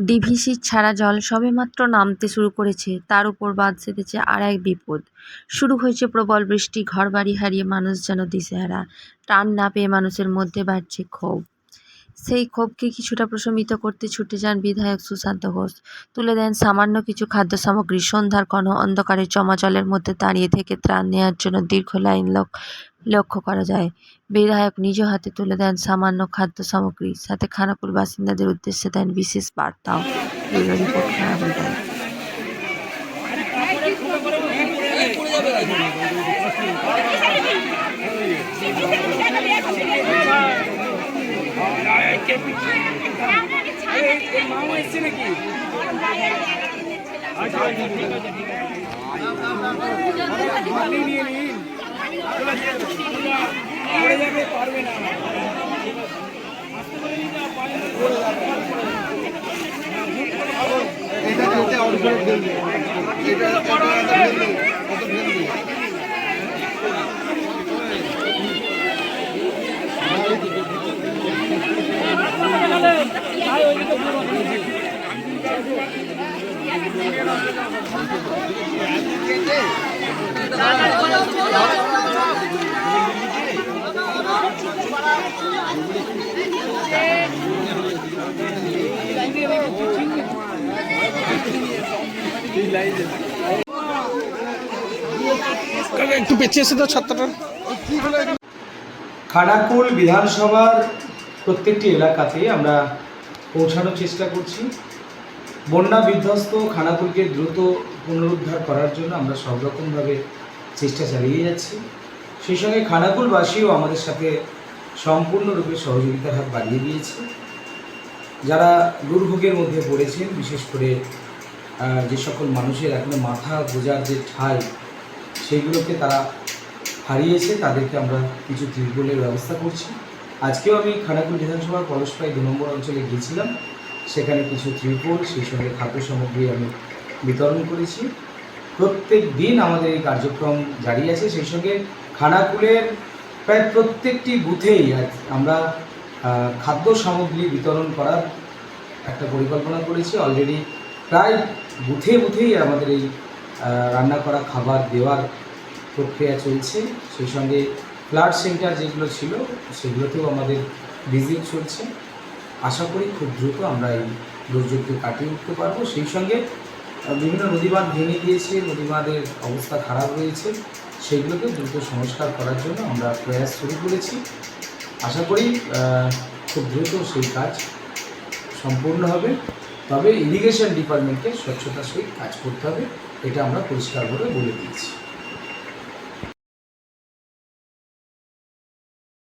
ডিভিসির ছাড়া জল সবেমাত্র নামতে শুরু করেছে, তার উপর বাদ সেধেছে আর এক বিপদ। শুরু হয়েছে প্রবল বৃষ্টি, ঘরবাড়ি হারিয়ে মানুষ যেন দিশেহারা। ত্রাণ না পেয়ে মানুষের মধ্যে বাড়ছে ক্ষোভ। সেই ক্ষোভকে কিছুটা প্রশমিত করতে ছুটে যান বিধায়ক সুশান্ত ঘোষ। তুলে দেন সামান্য কিছু খাদ্য সামগ্রী। সন্ধ্যার ঘন অন্ধকারে জমা জলের মধ্যে দাঁড়িয়ে থেকে ত্রাণ নেওয়ার জন্য দীর্ঘ লাইন লক্ষ্য করা যায়। বিধায়ক নিজ হাতে তুলে দেন সামান্য খাদ্য সামগ্রী, সাথে খানাকুল বাসিন্দাদের উদ্দেশ্যে দেন বিশেষ বার্তাও। Bureau report, Khanakul Times. একটু পেছিয়ে এসে তো ছাত্রটা। খানাকুল বিধানসভার প্রত্যেকটি এলাকাতে আমরা পৌঁছানোর চেষ্টা করছি। বন্যা বিধ্বস্ত খানাকুলকে দ্রুত পুনরুদ্ধার করার জন্য আমরা সব রকমভাবে চেষ্টা চালিয়ে যাচ্ছি। সেই সঙ্গে খানাকুলবাসীও আমাদের সাথে সম্পূর্ণরূপে সহযোগিতার হাত বাড়িয়ে দিয়েছে। যারা দুর্ভোগের মধ্যে পড়েছেন, বিশেষ করে যে সকল মানুষের এখনো মাথা গোঁজার যে ঠাঁই সেইগুলোকে তারা হারিয়েছে, তাদেরকে আমরা কিছু ত্রিপলের ব্যবস্থা করছি। আজকেও আমি খানাকুল বিধানসভার পলাশপাই 2 নম্বর অঞ্চলে গিয়েছিলাম। সেখানে কিছু ত্রিপল, সেই সঙ্গে খাদ্য সামগ্রী আমি বিতরণ করেছি। প্রত্যেক দিন আমাদের এই কার্যক্রম জারি আছে। সেই সঙ্গে খানাকুলের প্রায় প্রত্যেকটি বুথেই আমরা খাদ্য সামগ্রী বিতরণ করার একটা পরিকল্পনা করেছি। অলরেডি প্রায় বুথেই আমাদের এই রান্না করা খাবার দেওয়ার প্রক্রিয়া চলছে। সেই সঙ্গে ফ্লাড সেন্টার যেগুলো ছিল সেগুলোতেও আমাদের ভিজিট চলছে। আশা করি খুব দ্রুত আমরা এই দুর্যোগকে কাটিয়ে উঠতে পারবো। সেই সঙ্গে বিভিন্ন নদীবাঁধ ভেঙে গিয়েছে, নদীবাঁধের অবস্থা খারাপ রয়েছে, সেগুলোকে দ্রুত সংস্কার করার জন্য আমরা প্রয়াস শুরু করেছি। আশা করি খুব দ্রুত সেই কাজ সম্পূর্ণ হবে। তবে ইরিগেশন ডিপার্টমেন্টকে স্বচ্ছতার সহিত কাজ করতে হবে, এটা আমরা পরিষ্কারভাবে বলে দিয়েছি।